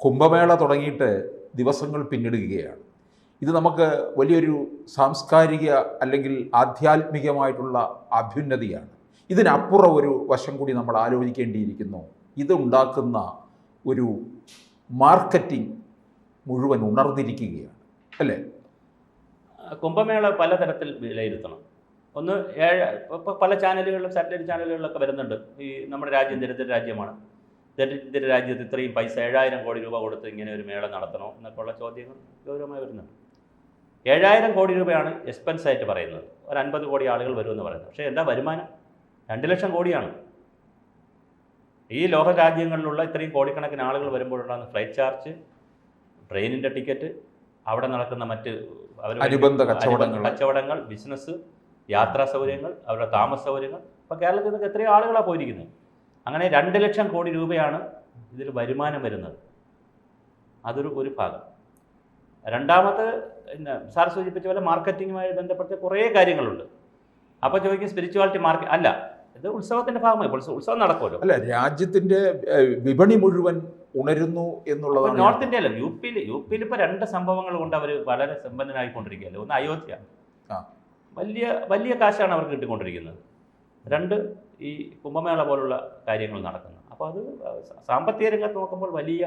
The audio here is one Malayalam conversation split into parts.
കുംഭമേള തുടങ്ങിയിട്ട് ദിവസങ്ങൾ പിന്നിടുകയാണ്. ഇത് നമുക്ക് വലിയൊരു സാംസ്കാരിക അല്ലെങ്കിൽ ആധ്യാത്മികമായിട്ടുള്ള അഭ്യുന്നതിയാണ്. ഇതിനപ്പുറം ഒരു വശം കൂടി നമ്മൾ ആലോചിക്കേണ്ടിയിരിക്കുന്നു. ഇതുണ്ടാക്കുന്ന ഒരു മാർക്കറ്റിംഗ് മുഴുവൻ ഉണർന്നിരിക്കുകയാണ്, അല്ലേ? കുംഭമേള പലതരത്തിൽ വിലയിരുത്തണം. ഒന്ന് ഇപ്പോൾ പല ചാനലുകളിലും സാറ്റലൈറ്റ് ചാനലുകളിലൊക്കെ വരുന്നുണ്ട്. ഈ നമ്മുടെ രാജ്യം ദരിദ്ര രാജ്യമാണ്, ദരിദ്ര രാജ്യത്ത് ഇത്രയും പൈസ 7,000 കോടി രൂപ കൊടുത്ത് ഇങ്ങനെ ഒരു മേള നടത്തണോ എന്നൊക്കെയുള്ള ചോദ്യങ്ങൾ ഗൗരവമായി വരുന്നുണ്ട്. 7,000 കോടി രൂപയാണ് എക്സ്പെൻസ് ആയിട്ട് പറയുന്നത്. ഒരു 50 കോടി ആളുകൾ വരുമെന്ന് പറയുന്നത്. പക്ഷേ എന്താ വരുമാനം? 2 ലക്ഷം കോടിയാണ്. ഈ ലോക രാജ്യങ്ങളിലുള്ള ഇത്രയും കോടിക്കണക്കിന് ആളുകൾ വരുമ്പോഴുണ്ടാകുന്ന ഫ്ലൈറ്റ് ചാർജ്, ട്രെയിനിൻ്റെ ടിക്കറ്റ്, അവിടെ നടക്കുന്ന മറ്റ് അനുബന്ധ കച്ചവടങ്ങൾ, ബിസിനസ്, യാത്രാ സൗകര്യങ്ങൾ, അവരുടെ താമസ സൗകര്യങ്ങൾ. ഇപ്പോൾ കേരളത്തിൽ നിന്നൊക്കെ എത്രയോ ആളുകളാണ് പോയിരിക്കുന്നത്. അങ്ങനെ 2 ലക്ഷം കോടി രൂപയാണ് ഇതിൽ വരുമാനം വരുന്നത്. അതൊരു ഭാഗം. രണ്ടാമത് പിന്നെ സാർ സൂചിപ്പിച്ച പോലെ മാർക്കറ്റിങ്ങുമായി ബന്ധപ്പെട്ട കുറേ കാര്യങ്ങളുണ്ട്. അപ്പോൾ ചോദിക്കും സ്പിരിച്വാലിറ്റി മാർക്കറ്റ് അല്ല, ഇത് ഉത്സവത്തിൻ്റെ ഭാഗമായി. ഉത്സവം നടക്കുമല്ലോ. അല്ല, രാജ്യത്തിൻ്റെ വിപണി മുഴുവൻ ഉണരുന്നു എന്നുള്ളതാണ്. നോർത്ത് ഇന്ത്യയിലും യു പിയിൽ ഇപ്പോൾ 2 സംഭവങ്ങൾ കൊണ്ട് അവർ വളരെ സമ്പന്നനായിക്കൊണ്ടിരിക്കുകയല്ലേ. ഒന്ന് അയോധ്യ, വലിയ വലിയ കാശാണ് അവർക്ക് കിട്ടിക്കൊണ്ടിരിക്കുന്നത്. 2 ഈ കുംഭമേള പോലുള്ള കാര്യങ്ങൾ നടക്കുന്നു. അപ്പോൾ അത് സാമ്പത്തിക രംഗത്ത് നോക്കുമ്പോൾ വലിയ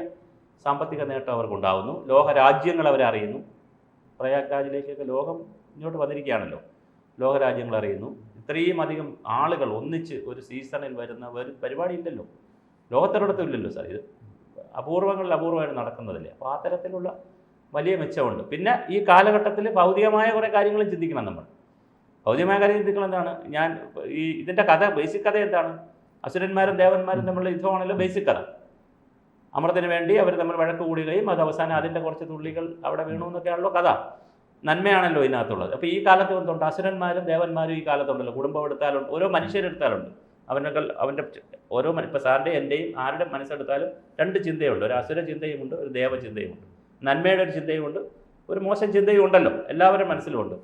സാമ്പത്തിക നേട്ടം അവർക്കുണ്ടാകുന്നു. ലോക രാജ്യങ്ങൾ അവരെ അറിയുന്നു. പ്രയാഗ്രാജിലേക്കൊക്കെ ലോകം ഇങ്ങോട്ട് വന്നിരിക്കുകയാണല്ലോ. ലോക രാജ്യങ്ങൾ അറിയുന്നു. ഇത്രയും അധികം ആളുകൾ ഒന്നിച്ച് ഒരു സീസണിൽ വരുന്ന ഒരു പരിപാടി ഇല്ലല്ലോ, ലോകത്തൊരിടത്തും ഇല്ലല്ലോ സാർ. ഇത് അപൂർവമായിട്ട് നടക്കുന്നതല്ലേ. അപ്പോൾ ആ തരത്തിലുള്ള വലിയ മെച്ചമുണ്ട്. പിന്നെ ഈ കാലഘട്ടത്തിൽ ഭൗതികമായ കുറേ കാര്യങ്ങളും ചിന്തിക്കണം നമ്മൾ. ഭൗതികമായ കാര്യം ചിന്തിക്കണം എന്താണ്? ഇതിൻ്റെ ബേസിക് കഥ എന്താണ്? അസുരന്മാരും ദേവന്മാരും തമ്മിലുള്ള യുദ്ധമാണല്ലോ ബേസിക് കഥ. അമൃതത്തിന് വേണ്ടി അവർ തമ്മിൽ വഴക്ക് കൂടുകയും അത് അവസാനം അതിൻ്റെ കുറച്ച് തുള്ളികൾ അവിടെ വീണു എന്നൊക്കെയാണല്ലോ കഥ. നന്മയാണല്ലോ ഇതിനകത്തുള്ളത്. അപ്പോൾ ഈ കാലത്ത് എന്തുണ്ട്? അസുരന്മാരും ദേവന്മാരും ഈ കാലത്തുണ്ടല്ലോ. കുടുംബം എടുത്താലുണ്ട്, ഓരോ മനുഷ്യരെടുത്താലുണ്ട്. അവൻ്റെ ഓരോ ഇപ്പോൾ സാറിൻ്റെ എൻ്റെയും ആരുടെ മനസ്സെടുത്താലും 2 ചിന്തയുണ്ട്. ഒരു അസുര ചിന്തയുമുണ്ട്, ഒരു ദേവചിന്തയുമുണ്ട്. നന്മയുടെ ഒരു ചിന്തയുമുണ്ട്, ഒരു മോശം ചിന്തയും ഉണ്ടല്ലോ. എല്ലാവരുടെ മനസ്സിലുമുണ്ട്,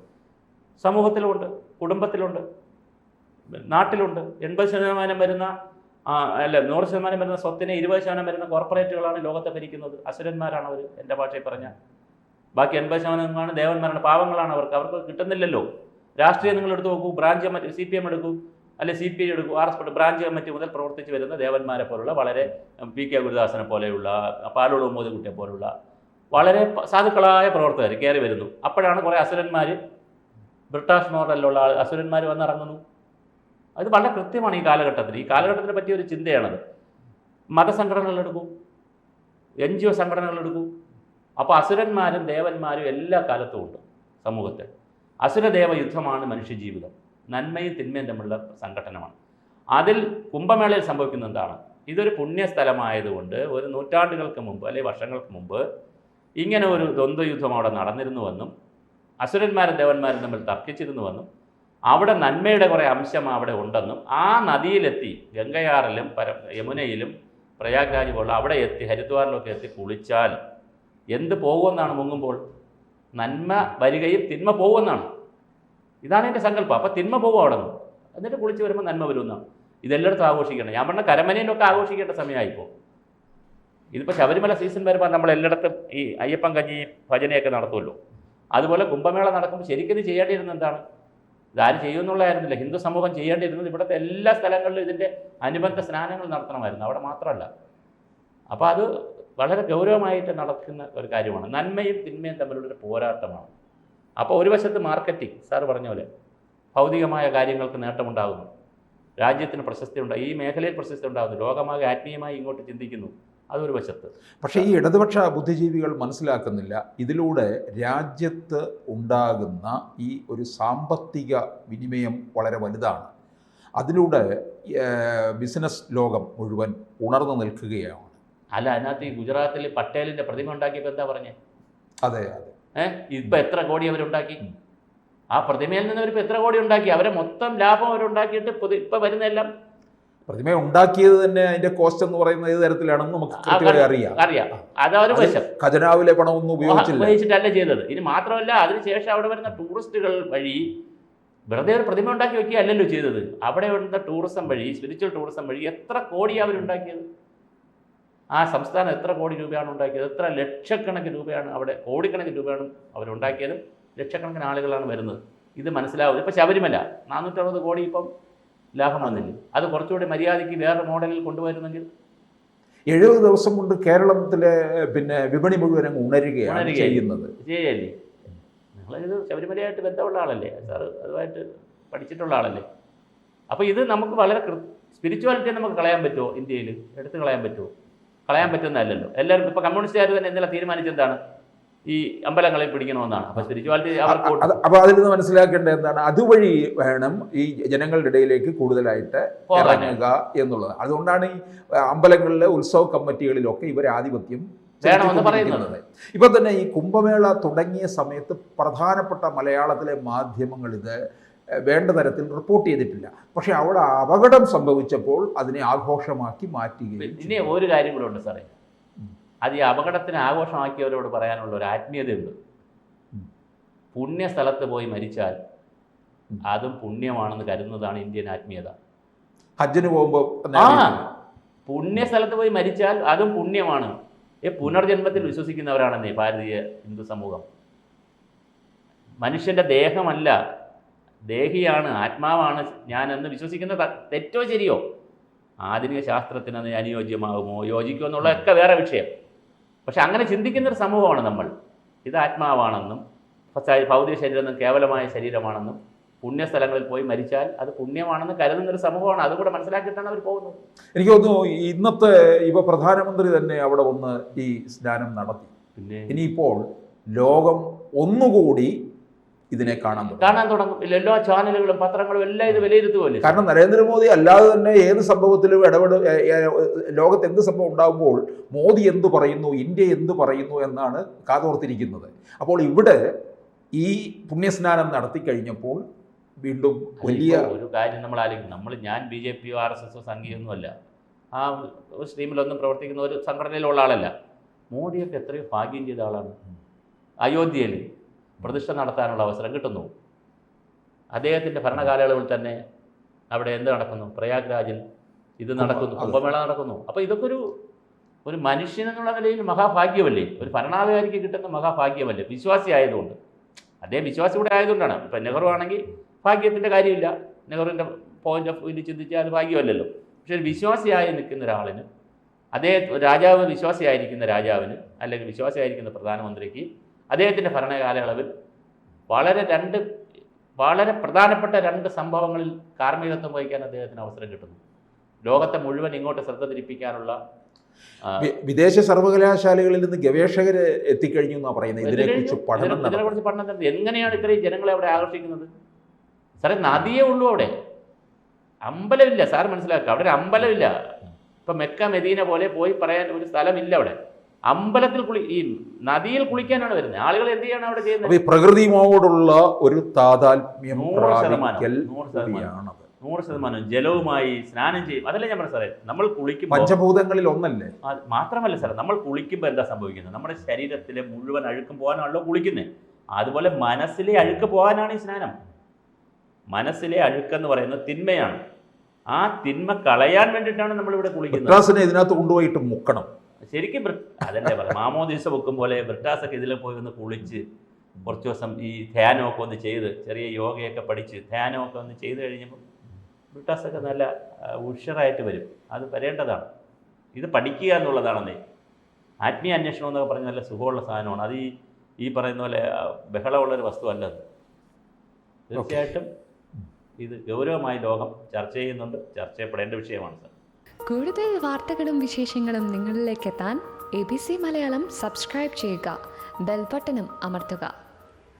സമൂഹത്തിലുമുണ്ട്, കുടുംബത്തിലുണ്ട്, നാട്ടിലുണ്ട്. 80% വരുന്ന 100% വരുന്ന സ്വത്തിനെ 20% വരുന്ന കോർപ്പറേറ്റുകളാണ് ലോകത്തെ ഭരിക്കുന്നത്. അസുരന്മാരാണ് അവർ, എൻ്റെ ഭാഷയിൽ പറഞ്ഞാൽ. ബാക്കി 80% ദേവന്മാരാണ്, പാവങ്ങളാണ്. അവർക്ക് കിട്ടുന്നില്ലല്ലോ. രാഷ്ട്രീയം നിങ്ങൾ എടുത്ത് നോക്കൂ. ബ്രാഞ്ച് കമ്മിറ്റി CPM എടുക്കൂ, അല്ലെ CPI എടുക്കൂ, RS ബ്രാഞ്ച് കമ്മിറ്റി മുതൽ പ്രവർത്തിച്ച് വരുന്ന ദേവന്മാരെ പോലുള്ള, വളരെ PK ഗുരുദാസനെ പോലെയുള്ള, പാലോള മോദിക്കുട്ടിയെ പോലുള്ള വളരെ സാധുക്കളായ പ്രവർത്തകർ കയറി വരുന്നു. അപ്പോഴാണ് കുറേ അസുരന്മാർ, ബ്രിട്ടാഷ് മോഡലിലുള്ള അസുരന്മാർ വന്നിറങ്ങുന്നു. അത് വളരെ കൃത്യമാണ് ഈ കാലഘട്ടത്തിനെ പറ്റിയ ഒരു ചിന്തയാണത്. മതസംഘടനകളെടുക്കൂ, NGO സംഘടനകളെടുക്കൂ. അപ്പോൾ അസുരന്മാരും ദേവന്മാരും എല്ലാ കാലത്തും ഉണ്ട് സമൂഹത്തിൽ. അസുരദേവ യുദ്ധമാണ് മനുഷ്യജീവിതം. നന്മയും തിന്മയും തമ്മിലുള്ള സംഘട്ടനമാണ്. അതിൽ കുംഭമേളയിൽ സംഭവിക്കുന്ന എന്താണ്? ഇതൊരു പുണ്യസ്ഥലമായതുകൊണ്ട് ഒരു നൂറ്റാണ്ടുകൾക്ക് മുമ്പ് അല്ലെങ്കിൽ വർഷങ്ങൾക്ക് മുമ്പ് ഇങ്ങനെ ഒരു ദ്വന്ദ്വയുദ്ധം അവിടെ നടന്നിരുന്നുവെന്നും അസുരന്മാരും ദേവന്മാരും തമ്മിൽ തർക്കിച്ചിരുന്നുവെന്നും അവിടെ നന്മയുടെ കുറേ അംശം അവിടെ ഉണ്ടെന്നും ആ നദിയിലെത്തി, ഗംഗയാറിലും യമുനയിലും പ്രയാഗ്രാജ് പോലുള്ള അവിടെ എത്തി, ഹരിദ്വാറിലൊക്കെ എത്തി കുളിച്ചാൽ എന്ത് പോകുമെന്നാണ്? മുങ്ങുമ്പോൾ നന്മ വരികയും തിന്മ പോകുമെന്നാണ്. ഇതാണ് എൻ്റെ സങ്കല്പം. അപ്പോൾ തിന്മ പോകും അവിടെ നിന്ന്, എന്നിട്ട് കുളിച്ച് വരുമ്പോൾ നന്മ വരുമെന്നാണ്. ഇതെല്ലായിടത്തും ആഘോഷിക്കണം. ഞാൻ പറഞ്ഞ കരമനയിലൊക്കെ ആഘോഷിക്കേണ്ട സമയമായിപ്പോൾ. ഇതിപ്പോൾ ശബരിമല സീസൺ വരുമ്പോൾ നമ്മൾ എല്ലായിടത്തും ഈ അയ്യപ്പൻ കഞ്ഞി ഭജനയൊക്കെ നടത്തുമല്ലോ. അതുപോലെ കുംഭമേള നടക്കുമ്പോൾ ശരിക്കും ഇത് ചെയ്യേണ്ടിയിരുന്നത് എന്താണ്? ഇതാരും ചെയ്യുമെന്നുള്ളതായിരുന്നില്ല. ഹിന്ദു സമൂഹം ചെയ്യേണ്ടിയിരുന്നത് ഇവിടുത്തെ എല്ലാ സ്ഥലങ്ങളിലും ഇതിൻ്റെ അനുബന്ധ സ്നാനങ്ങൾ നടത്തണമായിരുന്നു, അവിടെ മാത്രമല്ല. അപ്പോൾ അത് വളരെ ഗൗരവമായിട്ട് നടക്കുന്ന ഒരു കാര്യമാണ്. നന്മയും തിന്മയും തമ്മിലുള്ളൊരു പോരാട്ടമാണ്. അപ്പോൾ ഒരു വശത്ത് മാർക്കറ്റിംഗ്, സാർ പറഞ്ഞ പോലെ ഭൗതികമായ കാര്യങ്ങൾക്ക് നേട്ടമുണ്ടാകുന്നു, രാജ്യത്തിന് പ്രശസ്തി ഉണ്ടാകും, ഈ മേഖലയിൽ പ്രശസ്തി ഉണ്ടാകുന്നു, ലോകമാകെ ആത്മീയമായി ഇങ്ങോട്ട് ചിന്തിക്കുന്നു. അതൊരു വശത്ത്. പക്ഷേ ഈ ഇടതുപക്ഷ ബുദ്ധിജീവികൾ മനസ്സിലാക്കുന്നില്ല, ഇതിലൂടെ രാജ്യത്ത് ഉണ്ടാകുന്ന ഈ ഒരു സാമ്പത്തിക വിനിമയം വളരെ വലുതാണ്. അതിലൂടെ ബിസിനസ് ലോകം മുഴുവൻ ഉണർന്നു നിൽക്കുകയാണ്. അല്ല, അതിനകത്ത് ഈ ഗുജറാത്തിൽ പട്ടേലിൻ്റെ പ്രതിമ ഉണ്ടാക്കിയപ്പോൾ എന്താ പറഞ്ഞേ? അതെ. ഇപ്പം എത്ര കോടി അവരുണ്ടാക്കി? ആ പ്രതിമയിൽ നിന്ന് അവരിപ്പോൾ എത്ര കോടി ഉണ്ടാക്കി? അവരെ മൊത്തം ലാഭം അവരുണ്ടാക്കിയിട്ട് ഇപ്പം വരുന്നതെല്ലാം പ്രതിമ ഉണ്ടാക്കിയത് തന്നെ അതിന്റെ കോസ്റ്റ് എന്ന് പറയുന്നത് ഏത് തരത്തിലാണെന്ന് നമുക്ക് കൃത്യമായി അറിയാം. അതൊരു വശം. ഖജനാവിലെ പണമൊന്നും ഉപയോഗിച്ചിട്ടല്ല ചെയ്തത്. ഇനി മാത്രമല്ല, അതിനുശേഷം അവിടെ വരുന്ന ടൂറിസ്റ്റുകൾ വഴി വെറുതെ ഒരു പ്രതിമ ഉണ്ടാക്കി വെക്കുകയല്ലല്ലോ ചെയ്തത്. അവിടെ വരുന്ന ടൂറിസം വഴി, സ്പിരിച്വൽ ടൂറിസം വഴി എത്ര കോടിയാണ് അവരുണ്ടാക്കിയത്? ആ സംസ്ഥാനം എത്ര കോടി രൂപയാണ് ഉണ്ടാക്കിയത്, എത്ര ലക്ഷക്കണക്കിന് രൂപയാണ് അവിടെ, കോടിക്കണക്കിന് രൂപയാണ് അവരുണ്ടാക്കിയതും, ലക്ഷക്കണക്കിന് ആളുകളാണ് വരുന്നത്. ഇത് മനസ്സിലാവും. ഇപ്പം ശബരിമല 460 കോടി ഇപ്പം ലാഭം വന്നില്ലേ, അത് കുറച്ചുകൂടി മര്യാദയ്ക്ക് വേറെ മോഡലിൽ കൊണ്ടുവരുന്നെങ്കിൽ 70 ദിവസം കൊണ്ട് കേരളത്തിലെ വിപണി മുഴുവൻ അങ്ങ് ഉണരുകയാണ് ചെയ്യുന്നത്. ശരിയല്ലേ? നിങ്ങളിത് ശബരിമലയായിട്ട് ബന്ധമുള്ള ആളല്ലേ സാർ, അതുമായിട്ട് പഠിച്ചിട്ടുള്ള ആളല്ലേ. അപ്പോൾ ഇത് നമുക്ക് വളരെ സ്പിരിച്വാലിറ്റി നമുക്ക് കളയാൻ പറ്റുമോ? ഇന്ത്യയിൽ എടുത്ത് കളയാൻ പറ്റുമോ? കളയാൻ പറ്റുന്നതല്ലല്ലോ. എല്ലാവരും ഇപ്പോൾ കമ്മ്യൂണിസ്റ്റുകാർ തന്നെ ഇന്നലെ തീരുമാനിച്ചെന്താണ്, ഈ അമ്പലങ്ങളെ പിടിക്കണമെന്നാണ്. അപ്പോൾ സ്പിരിച്വാലിറ്റി അപ്പോൾ അതിൽ നിന്ന് മനസ്സിലാക്കേണ്ടത് എന്താണ്, അതുവഴി വേണം ഈ ജനങ്ങളുടെ ഇടയിലേക്ക് കൂടുതലായിട്ട് ഇറങ്ങുക എന്നുള്ളത്. അതുകൊണ്ടാണ് ഈ അമ്പലങ്ങളിലെ ഉത്സവ കമ്മിറ്റികളിലൊക്കെ ഇവർ ആധിപത്യം പറയുന്നത്. ഇപ്പൊ തന്നെ ഈ കുംഭമേള തുടങ്ങിയ സമയത്ത് പ്രധാനപ്പെട്ട മലയാളത്തിലെ മാധ്യമങ്ങൾ ഇത് വേണ്ട തരത്തിൽ റിപ്പോർട്ട് ചെയ്തിട്ടില്ല. പക്ഷെ അവിടെ അപകടം സംഭവിച്ചപ്പോൾ അതിനെ ആഘോഷമാക്കി മാറ്റുകയും. ഇനി ഒരു കാര്യം കൂടെ ഉണ്ട് സാറേ, അത് ഈ അപകടത്തിന് ആഘോഷമാക്കിയവരോട് പറയാനുള്ള ഒരു ആത്മീയതയുണ്ട്. പുണ്യസ്ഥലത്ത് പോയി മരിച്ചാൽ അതും പുണ്യമാണെന്ന് കരുതുന്നതാണ് ഇന്ത്യൻ ആത്മീയത. ഹജ്ജിന് പോകുമ്പോൾ പുണ്യസ്ഥലത്ത് പോയി മരിച്ചാൽ അതും പുണ്യമാണ്. പുനർജന്മത്തിൽ വിശ്വസിക്കുന്നവരാണെന്നേ ഭാരതീയ ഹിന്ദു സമൂഹം. മനുഷ്യൻ്റെ ദേഹമല്ല, ദേഹിയാണ്, ആത്മാവാണ് ഞാനെന്ന് വിശ്വസിക്കുന്ന തെറ്റോ ശരിയോ, ആധുനിക ശാസ്ത്രത്തിന് അത് അനുയോജ്യമാകുമോ യോജിക്കുമോ എന്നുള്ളതൊക്കെ വേറെ വിഷയം. പക്ഷെ അങ്ങനെ ചിന്തിക്കുന്നൊരു സമൂഹമാണ് നമ്മൾ. ഇത് ആത്മാവാണെന്നും ഭൗതിക ശരീരം കേവലമായ ശരീരമാണെന്നും പുണ്യസ്ഥലങ്ങളിൽ പോയി മരിച്ചാൽ അത് പുണ്യമാണെന്ന് കരുതുന്നൊരു സമൂഹമാണ്. അതുകൂടെ മനസ്സിലാക്കിയിട്ടാണ് അവർ പോകുന്നത്. എനിക്ക് തോന്നുന്നു ഇന്നത്തെ പ്രധാനമന്ത്രി തന്നെ അവിടെ വന്ന് ഈ സ്നാനം നടത്തി. പിന്നെ ഇനിയിപ്പോൾ ലോകം ഒന്നുകൂടി ഇതിനെ കാണാൻ തുടങ്ങും. എല്ലാ ചാനലുകളും പത്രങ്ങളും എല്ലാം ഇത് വിലയിരുത്തുമല്ലേ. കാരണം നരേന്ദ്രമോദി അല്ലാതെ തന്നെ ഏത് സംഭവത്തിലും ലോകത്ത് എന്ത് സംഭവം ഉണ്ടാകുമ്പോൾ മോദി എന്ത് പറയുന്നു, ഇന്ത്യ എന്ത് പറയുന്നു എന്നാണ് കാതോർത്തിരിക്കുന്നത്. അപ്പോൾ ഇവിടെ ഈ പുണ്യസ്നാനം നടത്തി കഴിഞ്ഞപ്പോൾ വീണ്ടും വലിയ ഒരു കാര്യം നമ്മൾ ആലോചിക്കും. ഞാൻ BJP RSS സംഘീയൊന്നുമല്ല, ആ ഒരു സ്ട്രീമിലൊന്നും പ്രവർത്തിക്കുന്ന ഒരു സംഘടനയിലുള്ള ആളല്ല. മോദിയൊക്കെ എത്രയോ ഭാഗ്യം ചെയ്ത ആളാണ്. അയോധ്യയിൽ പ്രതിഷ്ഠ നടത്താനുള്ള അവസരം കിട്ടുന്നു. അദ്ദേഹത്തിൻ്റെ ഭരണകാലയളവിൽ തന്നെ അവിടെ എന്ത് നടക്കുന്നു, പ്രയാഗ്രാജിൽ ഇത് നടക്കുന്നു, കുംഭമേള നടക്കുന്നു. അപ്പോൾ ഇതൊക്കെ ഒരു മനുഷ്യനെന്നുള്ള നിലയിൽ മഹാഭാഗ്യമല്ലേ, ഒരു ഭരണാധികാരിക്ക് കിട്ടുന്ന മഹാഭാഗ്യമല്ലേ, വിശ്വാസി ആയതുകൊണ്ട്. അദ്ദേഹം വിശ്വാസി കൂടെ ആയതുകൊണ്ടാണ്. ഇപ്പം നെഹ്റു ആണെങ്കിൽ ഭാഗ്യത്തിൻ്റെ കാര്യമില്ല, നെഹ്റുവിൻ്റെ പോയിന്റ് ഓഫ് വ്യൂവിൽ ചിന്തിച്ചാൽ അത് ഭാഗ്യമല്ലല്ലോ. പക്ഷേ ഒരു വിശ്വാസിയായി നിൽക്കുന്ന ഒരാളിന്, രാജാവ് വിശ്വാസിയായിരിക്കുന്ന രാജാവിന്, അല്ലെങ്കിൽ വിശ്വാസിയായിരിക്കുന്ന പ്രധാനമന്ത്രിക്ക് അദ്ദേഹത്തിൻ്റെ ഭരണകാലയളവിൽ വളരെ പ്രധാനപ്പെട്ട 2 സംഭവങ്ങളിൽ കാർമ്മികത്വം വഹിക്കാൻ അദ്ദേഹത്തിന് അവസരം കിട്ടുന്നു. ലോകത്തെ മുഴുവൻ ഇങ്ങോട്ട് ശ്രദ്ധ തിരിപ്പിക്കാനുള്ള വിദേശ സർവകലാശാലകളിൽ നിന്ന് ഗവേഷകർ എത്തിക്കഴിഞ്ഞു എന്നാണ് പറയുന്നത്. ഇതിനെക്കുറിച്ച് പഠനം എങ്ങനെയാണ് ഇത്രയും ജനങ്ങളെ അവിടെ ആകർഷിക്കുന്നത്? സാറേ, നദിയേ ഉള്ളൂ അവിടെ, അമ്പലമില്ല. സാർ മനസ്സിലാക്കുക, അവിടെ ഒരു അമ്പലമില്ല. ഇപ്പം മെക്ക മെദീന പോലെ പോയി പറയാൻ ഒരു സ്ഥലമില്ല അവിടെ. അമ്പലത്തിൽ ഈ നദിയിൽ കുളിക്കാനാണ് വരുന്നത് ആളുകൾ. എന്ത് ചെയ്യാണ് അവിടെ ചെയ്യുന്നത്? പ്രകൃതിയോടുള്ള ഒരു താതാത്മ്യം 100% ജലവുമായി സ്നാനം ചെയ്യും. അതല്ലേ ഞാൻ പറഞ്ഞ സാറേ, നമ്മൾ കുളിക്കുമ്പോൾ പഞ്ചഭൂതങ്ങളിൽ ഒന്നല്ലേ. മാത്രമല്ല സാറേ, നമ്മൾ കുളിക്കുമ്പോൾ എന്താ സംഭവിക്കുന്നത്? നമ്മുടെ ശരീരത്തിലെ മുഴുവൻ അഴുക്കും പോകാനാണല്ലോ കുളിക്കുന്നത്. അതുപോലെ മനസ്സിലെ അഴുക്ക് പോകാനാണ് ഈ സ്നാനം. മനസ്സിലെ അഴുക്കെന്ന് പറയുന്നത് തിന്മയാണ്. ആ തിന്മ കളയാൻ വേണ്ടിയിട്ടാണ് നമ്മളിവിടെ കുളിക്കുന്നത്. ഇതിനകത്ത് കൊണ്ടുപോയിട്ട് മുക്കണം. ശരിക്കും അതല്ലേ പറയാം, മാമോദീസ വെക്കും പോലെ ബ്രിട്ടാസൊക്കെ ഇതിൽ പോയി ഒന്ന് കുളിച്ച് കുറച്ച് ദിവസം ഈ ധ്യാനമൊക്കെ ഒന്ന് ചെയ്ത്, ചെറിയ യോഗയൊക്കെ പഠിച്ച് ധ്യാനമൊക്കെ ഒന്ന് ചെയ്ത് കഴിഞ്ഞപ്പോൾ ബ്രിട്ടാസൊക്കെ നല്ല ഉഷറായിട്ട് വരും. അത് വരേണ്ടതാണ്. ഇത് പഠിക്കുക എന്നുള്ളതാണെന്നേ. ആത്മീയ അന്വേഷണം എന്നൊക്കെ പറഞ്ഞാൽ നല്ല സുഖമുള്ള സാധനമാണ്. അത് ഈ പറയുന്ന പോലെ ബഹളമുള്ളൊരു വസ്തുവല്ല അത്. തീർച്ചയായിട്ടും ഇത് ഗൗരവമായി ലോകം ചർച്ച ചെയ്യുന്നുണ്ട്, ചർച്ച ചെയ്യപ്പെടേണ്ട വിഷയമാണ് സാർ. കൂടുതൽ വാർത്തകളും വിശേഷങ്ങളും നിങ്ങളിലേക്ക് എത്താൻ ABC മലയാളം സബ്സ്ക്രൈബ് ചെയ്യുക, ബെൽ ബട്ടണും അമർത്തുക.